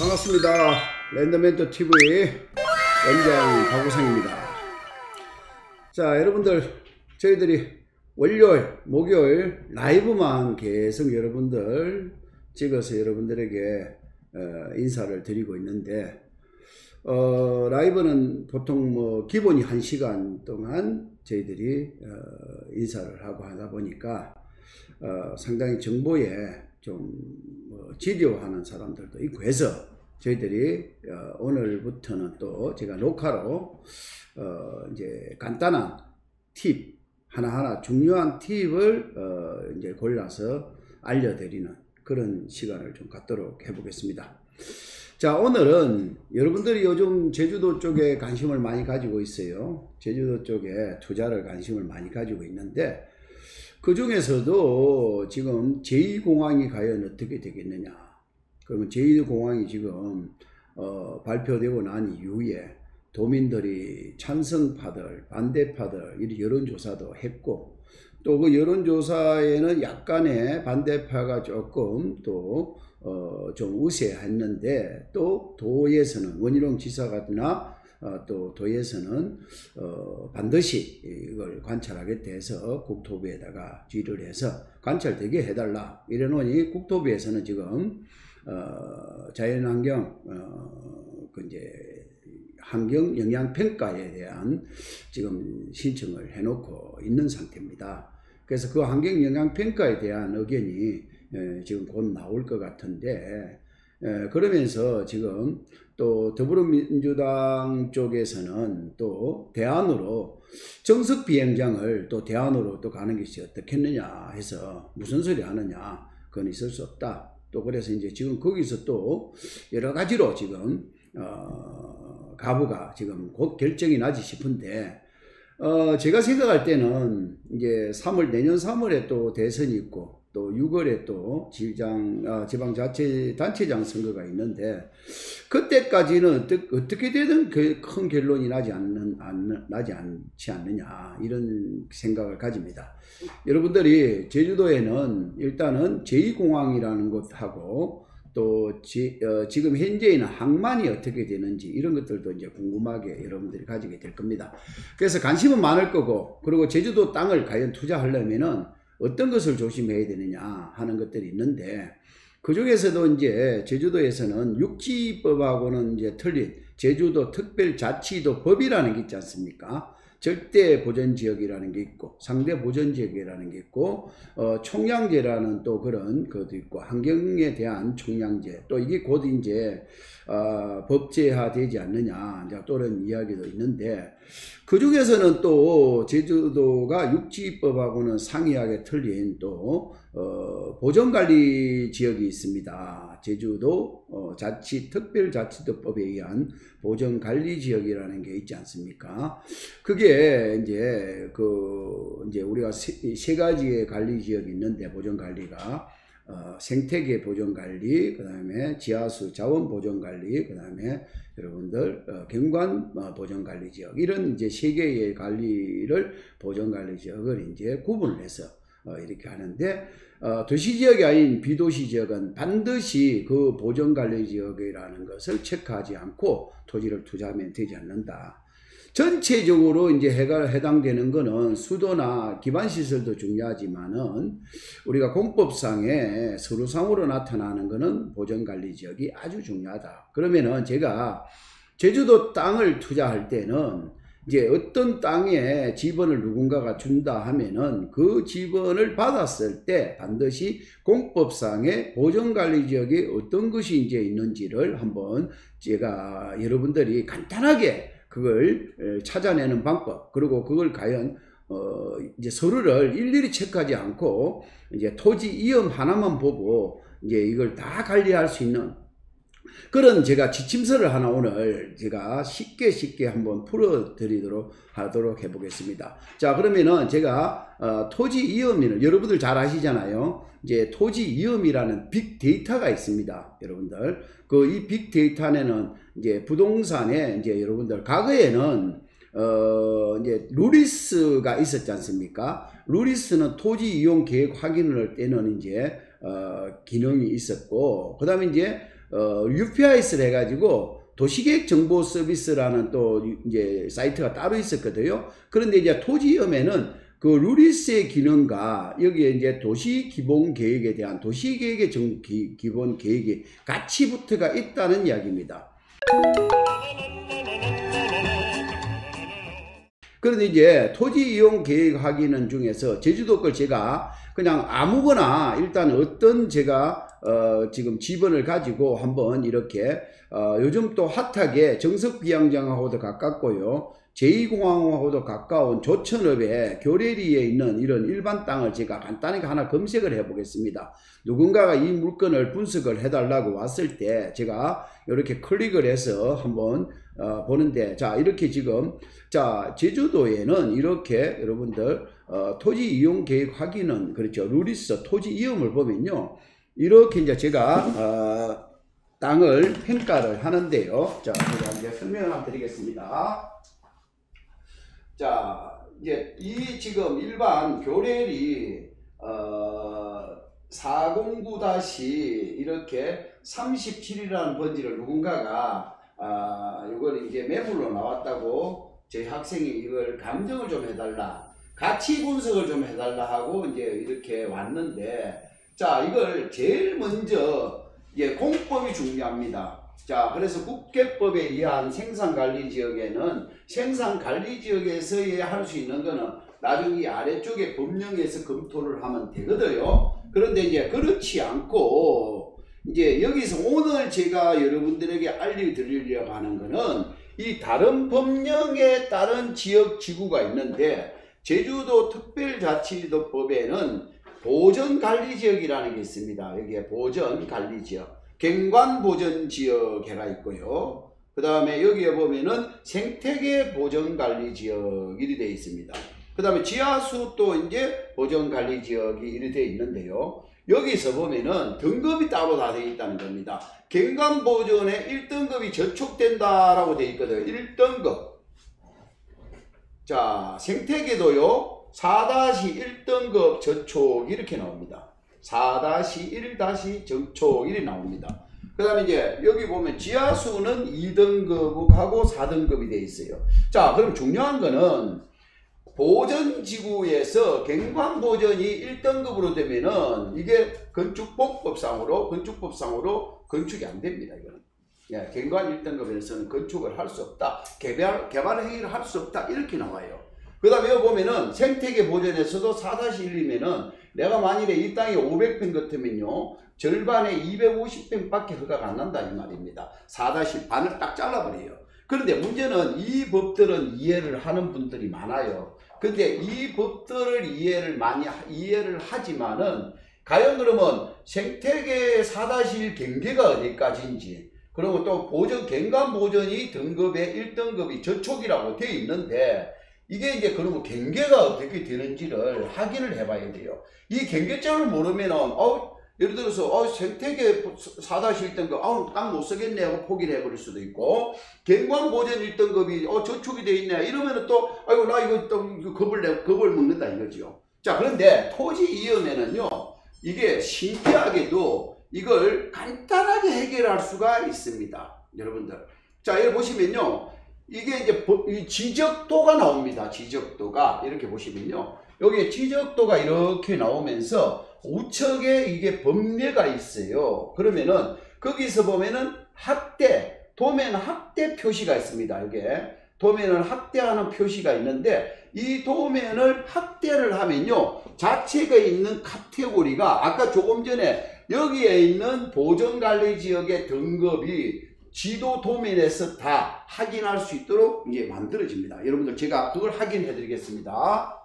반갑습니다. 랜덤멘토 TV 원장 박우상입니다. 자, 여러분들 저희들이 월요일, 목요일 라이브만 계속 여러분들 찍어서 여러분들에게 인사를 드리고 있는데 라이브는 보통 뭐 기본이 1시간 동안 저희들이 인사를 하고 하다 보니까 상당히 정보에 좀 지겨워하는 사람들도 있고 해서 저희들이 오늘부터는 또 제가 녹화로 이제 간단한 팁 하나하나 중요한 팁을 이제 골라서 알려드리는 그런 시간을 좀 갖도록 해보겠습니다. 자, 오늘은 여러분들이 요즘 제주도 쪽에 관심을 많이 가지고 있어요. 제주도 쪽에 투자를 관심을 많이 가지고 있는데 그 중에서도 지금 제2공항이 과연 어떻게 되겠느냐. 그러면 제2공항이 지금 발표되고 난 이후에 도민들이 찬성파들, 반대파들 이 여론조사도 했고 또 그 여론조사에는 약간의 반대파가 조금 또 좀 우세했는데 또 도에서는 원희룡 지사가나 또 도에서는 반드시 이걸 관찰하겠다 해서 국토부에다가 질의를 해서 관찰되게 해달라 이러노니 국토부에서는 지금 자연환경 그 이제 환경 영향 평가에 대한 지금 신청을 해놓고 있는 상태입니다. 그래서 그 환경 영향 평가에 대한 의견이 지금 곧 나올 것 같은데 그러면서 지금 또 더불어민주당 쪽에서는 또 대안으로 정석 비행장을 또 대안으로 또 가는 것이 어떻겠느냐 해서 무슨 소리 하느냐 그건 있을 수 없다. 또 그래서 이제 지금 거기서 또 여러 가지로 지금 가부가 지금 곧 결정이 나지 싶은데 제가 생각할 때는 이제 내년 3월에 또 대선이 있고 또 6월에 또 지방자치단체장 선거가 있는데 그때까지는 어떻게 되든 큰 결론이 나지 않지 않느냐 이런 생각을 가집니다. 여러분들이 제주도에는 일단은 제2공항이라는 것하고 또 지금 현재 있는 항만이 어떻게 되는지 이런 것들도 이제 궁금하게 여러분들이 가지게 될 겁니다. 그래서 관심은 많을 거고 그리고 제주도 땅을 과연 투자하려면은 어떤 것을 조심해야 되느냐 하는 것들이 있는데 그 중에서도 이제 제주도에서는 육지법하고는 이제 틀린 제주도 특별자치도 법이라는 게 있지 않습니까? 절대 보전지역이라는 게 있고 상대 보전지역이라는 게 있고 총량제라는 또 그런 것도 있고 환경에 대한 총량제 또 이게 곧 이제 법제화 되지 않느냐 이제 또 이런 이야기도 있는데 그 중에서는 또 제주도가 육지법하고는 상이하게 틀린 또 보전관리 지역이 있습니다. 제주도 특별자치도법에 의한 보전관리 지역이라는 게 있지 않습니까? 그게 이제 이제 우리가 세 가지의 관리 지역이 있는데 보전관리가 생태계 보전관리, 그 다음에 지하수 자원 보전관리, 그 다음에 여러분들 경관 보전관리 지역 이런 이제 세 개의 관리를 보전관리 지역을 이제 구분을 해서 이렇게 하는데 도시지역이 아닌 비도시지역은 반드시 그 보전관리지역이라는 것을 체크하지 않고 토지를 투자하면 되지 않는다. 전체적으로 이제 해당되는 거는 수도나 기반시설도 중요하지만은 우리가 공법상에 서류상으로 나타나는 거는 보전관리지역이 아주 중요하다. 그러면은 제가 제주도 땅을 투자할 때는 이제 어떤 땅에 지번을 누군가가 준다 하면은 그 지번을 받았을 때 반드시 공법상의 보전관리지역에 어떤 것이 이제 있는지를 한번 제가 여러분들이 간단하게 그걸 찾아내는 방법 그리고 그걸 과연 이제 서류를 일일이 체크하지 않고 이제 토지 이름 하나만 보고 이제 이걸 다 관리할 수 있는 그런 제가 지침서를 하나 오늘 제가 쉽게 한번 풀어드리도록 해보겠습니다. 자, 그러면은 제가 토지 이음을 여러분들 잘 아시잖아요. 이제 토지 이음이라는 빅데이터가 있습니다. 여러분들 이 빅데이터에는 이제 부동산에 이제 여러분들 과거에는 이제 루리스가 있었지 않습니까? 루리스는 토지 이용 계획 확인을 할 때는 이제 기능이 있었고, 그 다음에 이제 UPIS를 해가지고 도시계획 정보 서비스라는 또 이제 사이트가 따로 있었거든요. 그런데 이제 토지위험에는 그 루리스의 기능과 여기에 이제 도시 기본 계획에 대한 도시계획의 기본 계획이 같이 붙어가 있다는 이야기입니다. 그런데 이제 토지 이용 계획 확인은 중에서 제주도 걸 제가 그냥 아무거나 일단 어떤 제가 지금 지번을 가지고 한번 이렇게 요즘 또 핫하게 정석비양장하고도 가깝고요. 제2공항하고도 가까운 조천읍의 교래리에 있는 이런 일반 땅을 제가 간단하게 하나 검색을 해 보겠습니다. 누군가가 이 물건을 분석을 해달라고 왔을 때 제가 이렇게 클릭을 해서 한번 보는데, 자 이렇게 지금 자 제주도에는 이렇게 여러분들 토지 이용 계획 확인은 그렇죠. 루리스 토지 이용을 보면요. 이렇게 이제 제가 땅을 평가를 하는데요. 자 제가 이제 설명을 한번 드리겠습니다. 자, 이제 이 지금 일반 교래리 409- 이렇게 37이라는 번지를 누군가가 이걸 이제 매물로 나왔다고 저희 학생이 이걸 감정을 좀 해달라, 가치 분석을 좀 해달라 하고 이제 이렇게 왔는데, 자 이걸 제일 먼저 이제 공법이 중요합니다. 자, 그래서 국계법에 의한 생산관리지역에는 생산관리지역에서 할 수 있는 거는 나중에 아래쪽에 법령에서 검토를 하면 되거든요. 그런데 이제 그렇지 않고 이제 여기서 오늘 제가 여러분들에게 알려드리려고 하는 거는 이 다른 법령에 따른 지역 지구가 있는데, 제주도 특별자치도법에는 보전관리지역이라는 게 있습니다. 여기에 보전관리지역, 갱관보전지역에가 있고요. 그 다음에 여기에 보면은 생태계 보전관리지역이 되어 있습니다. 그 다음에 지하수 또 이제 보전관리지역이 이렇게 되어 있는데요. 여기서 보면은 등급이 따로 다 되어 있다는 겁니다. 갱관보전에 1등급이 저촉된다라고 되어 있거든요. 1등급. 자, 생태계도요. 4-1등급 저촉 이렇게 나옵니다. 4-1 저촉 이렇게 나옵니다. 그 다음에 이제 여기 보면 지하수는 2등급하고 4등급이 되어 있어요. 자, 그럼 중요한 거는 보전지구에서 갱관보전이 1등급으로 되면은 이게 건축법상으로 건축이 안 됩니다. 이거는. 예, 갱관 1등급에서는 건축을 할 수 없다. 개발 행위를 할 수 없다. 이렇게 나와요. 그 다음에 여기 보면은 생태계 보전에서도 4-1이면은 내가 만일에 이 땅이 500평 같으면요. 절반에 250평 밖에 허가가 안 난다 이 말입니다. 4-1 반을 딱 잘라버려요. 그런데 문제는 이 법들은 이해를 하는 분들이 많아요. 근데 이 법들을 이해를 하지만은 과연 그러면 생태계 4-1 경계가 어디까지인지, 그리고 또 갱관 보전이 등급의 1등급이 저촉이라고 되어 있는데 이게 이제 그러면 경계가 어떻게 되는지를 확인을 해봐야 돼요. 이 경계점을 모르면은 예를 들어서 생태계 4-1등급 땅 못 쓰겠네 하고 포기를 해버릴 수도 있고, 갱관 보전 1등급이 저촉이 돼 있네 이러면은 또 아이고 나 이거 또 겁을 먹는다 이거죠. 자, 그런데 토지 이음에는요 이게 신기하게도 이걸 간단하게 해결할 수가 있습니다. 여러분들. 자, 여기 보시면요. 이게 이제 지적도가 나옵니다. 지적도가 이렇게 보시면요. 여기에 지적도가 이렇게 나오면서 우측에 이게 범례가 있어요. 그러면은 거기서 보면은 도면 학대 표시가 있습니다. 이게 도면을 학대하는 표시가 있는데 이 도면을 학대를 하면요. 자체가 있는 카테고리가 아까 조금 전에 여기에 있는 보전관리지역의 등급이 지도 도면에서 다 확인할 수 있도록 이제 만들어집니다. 여러분들 제가 그걸 확인해 드리겠습니다.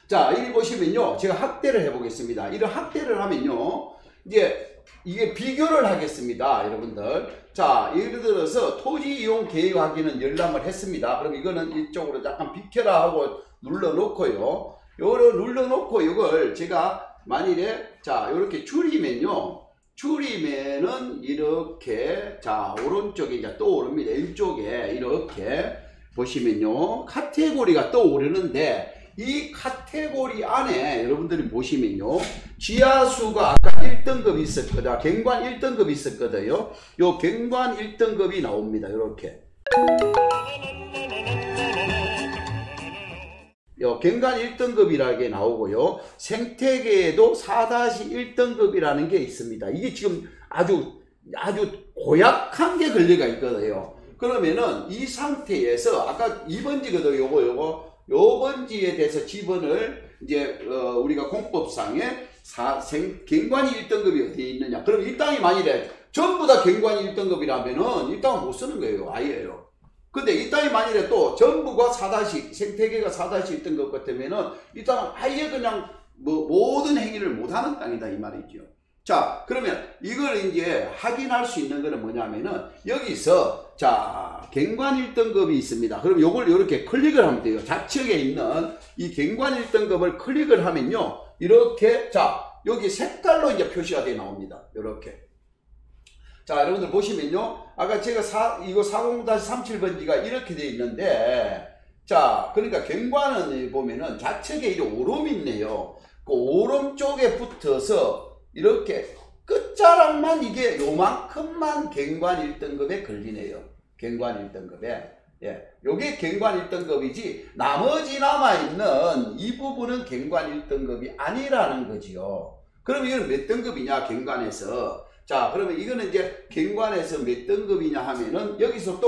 자, 여기 보시면요. 제가 학대를 해 보겠습니다. 이런 학대를 하면요. 이제 이게 비교를 하겠습니다. 여러분들. 자, 예를 들어서 토지 이용 계획 확인은 열람을 했습니다. 그럼 이거는 이쪽으로 약간 비켜라 하고 눌러 놓고요. 요거를 눌러 놓고 이걸 제가 만일에 자, 요렇게 줄이면요. 줄이면은 이렇게 자, 오른쪽에 이제 떠오릅니다. 이쪽에 이렇게 보시면요. 카테고리가 떠오르는데 이 카테고리 안에 여러분들이 보시면요. 지하수가 아까 1등급이 있었거든. 갱관 1등급이 있었거든요. 요 갱관 1등급이 나옵니다. 이렇게. 갱관 1등급이라는 게 나오고요. 생태계에도 4-1등급이라는 게 있습니다. 이게 지금 아주 고약한 게 걸려가 있거든요. 그러면은 이 상태에서 아까 2번지거든요. 요 번지에 대해서 지번을 이제 우리가 공법상에 갱관이 1등급이 어디에 있느냐. 그럼 이 땅이 만일에 전부 다 갱관이 1등급이라면은 이 땅은 못 쓰는 거예요. 아예요. 근데 이 땅이 만일에 또 전부가 4- 생태계가 4-1등급 같으면은 이 땅은 아예 그냥 모든 행위를 못하는 땅이다 이 말이죠. 자, 그러면 이걸 이제 확인할 수 있는 거는 뭐냐면은 여기서 자 갱관 1등급이 있습니다. 그럼 요걸 이렇게 클릭을 하면 돼요. 좌측에 있는 이 갱관 1등급을 클릭을 하면요 이렇게 자 여기 색깔로 이제 표시가 되어 나옵니다. 이렇게. 자, 여러분들 보시면요. 아까 제가 이거 40-37번지가 이렇게 되어 있는데, 자, 그러니까 갱관은 보면은 좌측에 이 오름이 있네요. 그 오름 쪽에 붙어서 이렇게 끝자락만 이게 요만큼만 갱관 1등급에 걸리네요. 갱관 1등급에. 예. 요게 갱관 1등급이지, 나머지 남아있는 이 부분은 갱관 1등급이 아니라는 거지요. 그럼 이건 몇 등급이냐, 갱관에서. 자, 그러면 이거는 이제 갱관에서 몇 등급이냐 하면은 여기서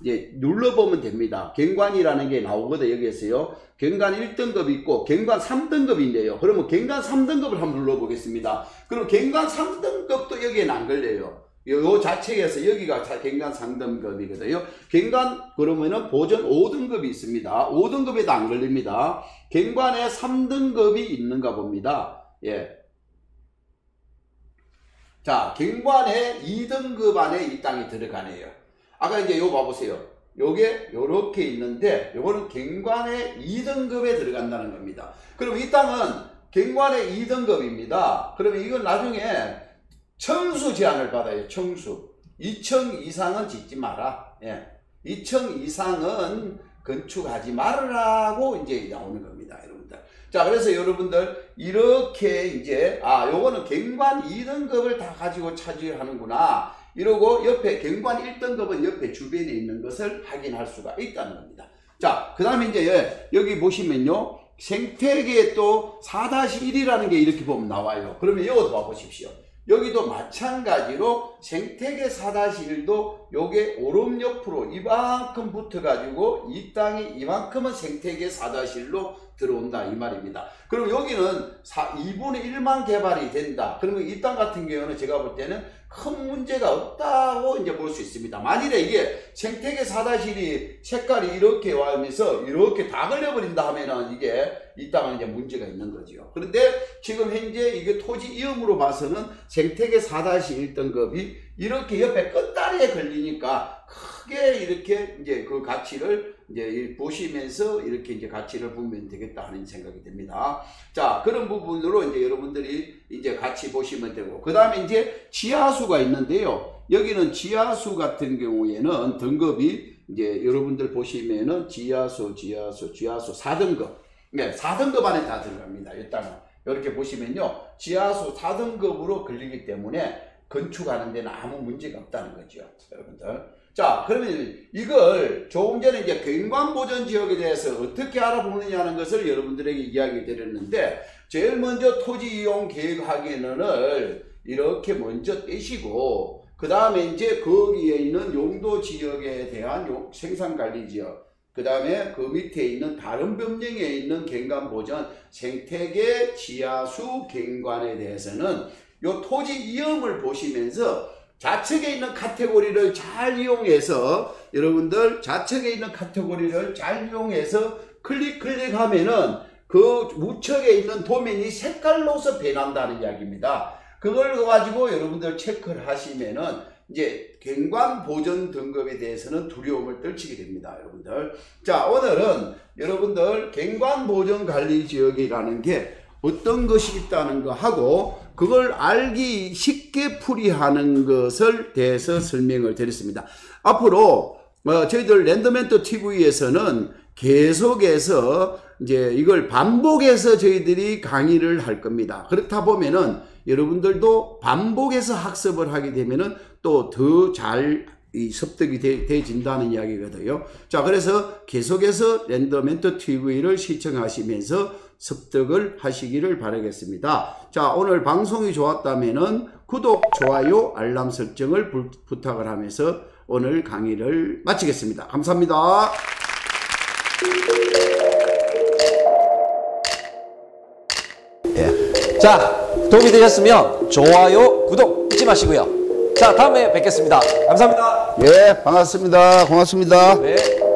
이제 눌러보면 됩니다. 갱관이라는 게 나오거든, 여기에서요. 갱관 1등급이 있고, 갱관 3등급인데요. 그러면 갱관 3등급을 한번 눌러보겠습니다. 그럼 갱관 3등급도 여기에는 안 걸려요. 요 좌측에서 여기가 갱관 3등급이거든요. 갱관, 그러면은 보전 5등급이 있습니다. 5등급에도 안 걸립니다. 갱관에 3등급이 있는가 봅니다. 예. 자, 갱관의 2등급 안에 이 땅이 들어가네요. 아까 이제 요거 봐보세요. 요게 요렇게 있는데 요거는 갱관의 2등급에 들어간다는 겁니다. 그럼 이 땅은 갱관의 2등급입니다. 그러면 이건 나중에 청수 제한을 받아요. 청수. 2층 이상은 짓지 마라. 예. 2층 이상은 건축하지 말으라고 이제 나오는 겁니다. 여러분들. 자, 그래서 여러분들 이렇게 이제 요거는 갱관 2등급을 다 가지고 차지하는구나 이러고 옆에 갱관 1등급은 옆에 주변에 있는 것을 확인할 수가 있다는 겁니다. 자, 그 다음에 이제 여기 보시면요 생태계 또 4-1이라는 게 이렇게 보면 나와요. 그러면 이것도 봐보십시오. 여기도 마찬가지로 생태계 4-1도 요게 오름 옆으로 이만큼 붙어 가지고 이 땅이 이만큼은 생태계 4-1로 들어온다 이 말입니다. 그럼 여기는 2분의 1만 개발이 된다. 그러면 이 땅 같은 경우는 제가 볼 때는 큰 문제가 없다고 이제 볼 수 있습니다. 만일에 이게 생태계 4-1이 색깔이 이렇게 와면서 이렇게 다 걸려버린다 하면은 이게 이 땅은 이제 문제가 있는 거죠. 그런데 지금 현재 이게 토지 이음으로 봐서는 생태계 4-1등급이 이렇게 옆에 끝다리에 걸리니까 크게 이렇게 이제 그 가치를 이제 보시면서 이렇게 이제 가치를 보면 되겠다 하는 생각이 듭니다. 자, 그런 부분으로 이제 여러분들이 이제 같이 보시면 되고, 그 다음에 이제 지하수가 있는데요. 여기는 지하수 같은 경우에는 등급이 이제 여러분들 보시면은 지하수 4등급. 네, 4등급 안에 다 들어갑니다. 일단은. 이렇게 보시면요. 지하수 4등급으로 걸리기 때문에 건축하는 데는 아무 문제가 없다는 거죠. 여러분들. 자, 그러면 이걸 조금 전에 이제 갱관보전지역에 대해서 어떻게 알아보느냐는 것을 여러분들에게 이야기 드렸는데, 제일 먼저 토지 이용 계획확인을 이렇게 먼저 떼시고, 그 다음에 이제 거기에 있는 용도 지역에 대한 생산관리 지역, 그 다음에 그 밑에 있는 다른 변경에 있는 갱관보전, 생태계, 지하수, 갱관에 대해서는 요 토지 이음을 보시면서 좌측에 있는 카테고리를 잘 이용해서 여러분들 좌측에 있는 카테고리를 잘 이용해서 클릭하면은 그 우측에 있는 도면이 색깔로서 변한다는 이야기입니다. 그걸 가지고 여러분들 체크를 하시면은 이제 갱관 보전 등급에 대해서는 두려움을 떨치게 됩니다, 여러분들. 자, 오늘은 여러분들 갱관 보전 관리 지역이라는 게 어떤 것이 있다는 거 하고 그걸 알기 쉽게 풀이하는 것을 대해서 설명을 드렸습니다. 앞으로 저희들 랜더멘토 TV에서는 계속해서 이제 이걸 반복해서 저희들이 강의를 할 겁니다. 그렇다 보면은 여러분들도 반복해서 학습을 하게 되면은 또 더 잘 습득이 되진다는 이야기거든요. 자, 그래서 계속해서 랜더멘토 TV를 시청하시면서 습득을 하시기를 바라겠습니다. 자, 오늘 방송이 좋았다면은 구독, 좋아요, 알람 설정을 부탁을 하면서 오늘 강의를 마치겠습니다. 감사합니다. 예. 자, 도움이 되셨으면 좋아요, 구독 잊지 마시고요. 자, 다음에 뵙겠습니다. 감사합니다. 예, 반갑습니다. 고맙습니다. 네.